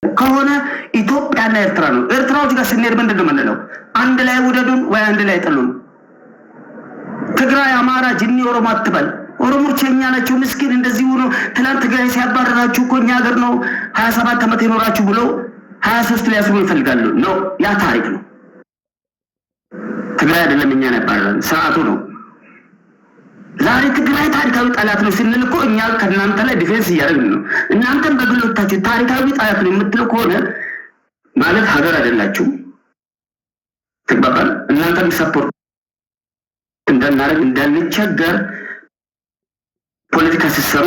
ከሆነ ኢትዮጵያና ኤርትራ ነው። ኤርትራዎች ጋር ስንሄድ ምንድን ነው የምንለው? አንድ ላይ ውደዱን ወይ አንድ ላይ ጥሉን። ትግራይ፣ አማራ፣ ጅኒ፣ ኦሮሞ አትበል። ኦሮሞች የኛ ናቸው ምስኪን እንደዚህ ሆኖ ትላንት ትግራይ ሲያባረራችሁ እኮ እኛ ሀገር ነው 27 ዓመት የኖራችሁ ብሎ 23 ሊያስሩ ይፈልጋሉ ነው። ያ ታሪክ ነው። ትግራይ አይደለም እኛ ያባረረን ሰዓቱ ነው። ዛሬ ትግራይ ታሪካዊ ጠላት ነው ስንል እኮ እኛ ከእናንተ ላይ ዲፌንስ እያደረግን ነው። እናንተም በግሎታችሁ ታሪካዊ ጠላት ነው የምትሉ ከሆነ ማለት ሀገር አይደላችሁ። ተግባባን። እናንተም ሰፖርት እንዳናረግ እንዳንቸገር ፖለቲካ ሲሰሩ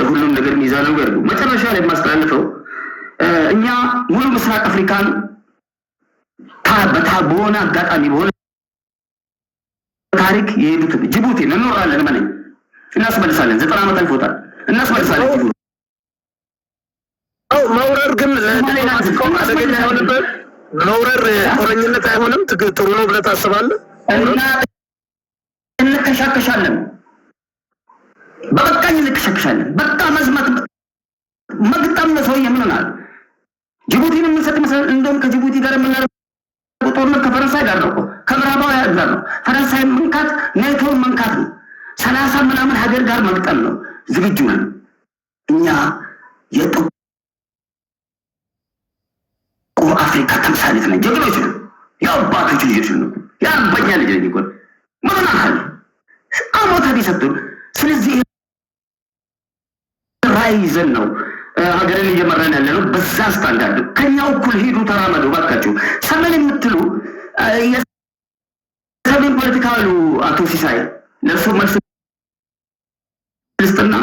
ሁሉም ነገር ሚዛናዊ ያርጉ። መጨረሻ ላይ ማስተላለፈው እኛ ሙሉ ምስራቅ አፍሪካን በሆነ አጋጣሚ በሆነ ታሪክ የሄዱት ጅቡቲ እንኖራለን ማለት እናስመልሳለን። 90 ዓመት አልፎታል። እናስመልሳለን። ጅቡቲ መውረር ግን አደገኛ አይሆንበት። መውረር ጦረኝነት አይሆንም። ጥሩ ነው ብለህ ታስባለህ? እና እንከሻከሻለን። በቃኝ እንከሻከሻለን። በቃ መዝመት መግጠም ነው። ሰውዬ ምን ሆናል? ጅቡቲን የምንሰጥ መሰል እንደውም ከጅቡቲ ጋር የምናደርገው ጦርነት ከፈረንሳይ ጋር ነው እኮ ከምዕራባውያን ጋር ነው። ፈረንሳይ መንካት ኔቶን መንካት ነው። 30 ምናምን ሀገር ጋር መግጠም ነው። ዝግጁ ነን እኛ። የጥቁር አፍሪካ ተምሳሌት ነን። ጀግኖች ነን። የአባቶች ልጆች ነው። የአርበኛ ልጅ ነኝ እኮ ምን አለ አሞታ ቢሰጡን። ስለዚህ ራዕይ ይዘን ነው ሀገርን እየመራን ያለ ነው። በዛ ስታንዳርድ ከኛው እኩል ሂዱ፣ ተራመዱ ባካችሁ። ሰሜን የምትሉ የሰሜን ፖለቲካ አሉ አቶ ሲሳይ ለእርሱ መልስ ልስጥና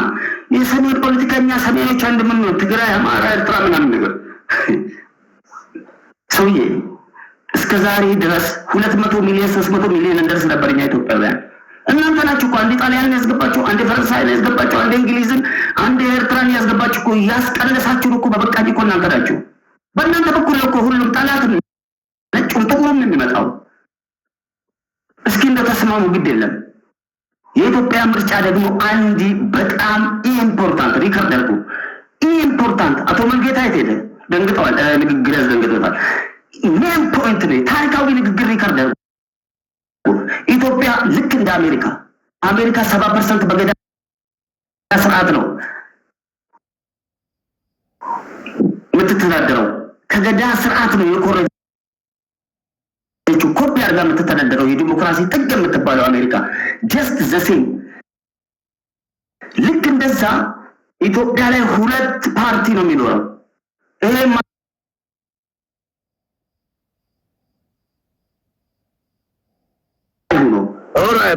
የሰሜን ፖለቲከኛ ሰሜኖች አንድ ምን ነው ትግራይ፣ አማራ፣ ኤርትራ ምናምን ነገር ሰውዬ እስከ ዛሬ ድረስ 200 ሚሊዮን 300 ሚሊዮን እንደርስ ነበር እኛ ኢትዮጵያውያን። እናንተ ናችሁ እኮ አንዴ ጣሊያንን ያስገባችሁ፣ አንዴ ፈረንሳይን ያስገባችሁ፣ አንዴ እንግሊዝን፣ አንዴ ኤርትራን ያስገባችሁ እኮ ያስቀለሳችሁ እኮ በበቃኝ እኮ እናንተ ናችሁ። በእናንተ በኩል እኮ ሁሉም ጠላት ነጩም ጥቁሩም የሚመጣው። እስኪ እንደተስማሙ ግድ የለም። የኢትዮጵያ ምርጫ ደግሞ አንዲ በጣም ኢምፖርታንት ሪከርድ አድርጉ። ኢምፖርታንት አቶ መልጌታ የት ሄደ? ደንግጠዋል። ንግግር ያስደንግጠዋል። ሜን ፖይንት ነው። ታሪካዊ ንግግር ሪከርድ አድርጉ። ኢትዮጵያ ልክ እንደ አሜሪካ 70% በገዳ ስርዓት ነው የምትተዳደረው። ከገዳ ስርዓት ነው የኮረጀችው ኮፒ አድርጋ የምትተዳደረው የዲሞክራሲ ጥግ የምትባለው አሜሪካ ጀስት ዘሴም። ልክ እንደዛ ኢትዮጵያ ላይ 2 ፓርቲ ነው የሚኖረው። ይሄ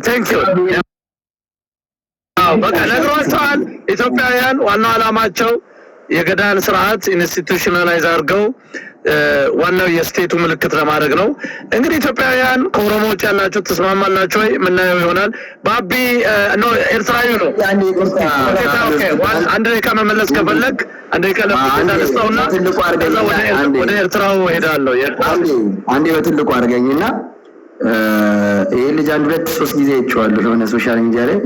ቴንክ ዩ። በቃ ነግሯቸዋል። ኢትዮጵያውያን ዋናው ዓላማቸው የገዳን ስርዓት ኢንስቲቱሽናላይዝ አድርገው ዋናው የስቴቱ ምልክት ለማድረግ ነው። እንግዲህ ኢትዮጵያውያን ከኦሮሞዎች ያላችሁ ተስማማላችሁ ወይ? የምናየው ይሆናል። ባቢ ነው ኤርትራዊ ነው። አንድ ደቂቃ መመለስ ከፈለግ አንድ ደቂቃ ለምታነስተውና ወደ ኤርትራው ሄዳለሁ። አንዴ በትልቁ አድርገኝና ይሄ ልጅ 1-2-3 ጊዜ አይቼዋለሁ የሆነ ሶሻል ሚዲያ ላይ።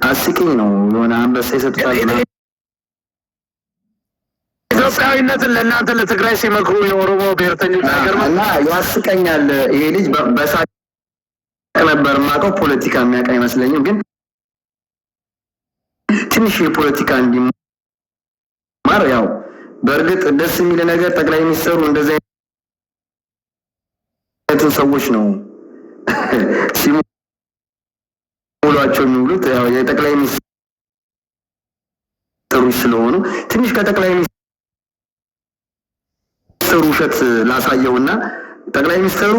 አስቂኝ ነው የሆነ አንበሳ ይሰጣል። ኢትዮጵያዊነትን ለእናንተ ለትግራይ ሲመክሩ የኦሮሞ ብሔርተኞች ነገር እና ያስቀኛል። ይሄ ልጅ በሳቅ ነበር የማውቀው፣ ፖለቲካ የሚያውቅ አይመስለኝም። ግን ትንሽ የፖለቲካ እንዲማር ያው በእርግጥ ደስ የሚል ነገር ጠቅላይ ሚኒስትሩ እንደዚህ ሰዎች ነው ሲሙሏቸው የሚውሉት። ያው የጠቅላይ ሚኒስትሩ ስለሆኑ ትንሽ ከጠቅላይ ሚኒስትሩ ውሸት ላሳየውና ጠቅላይ ሚኒስትሩ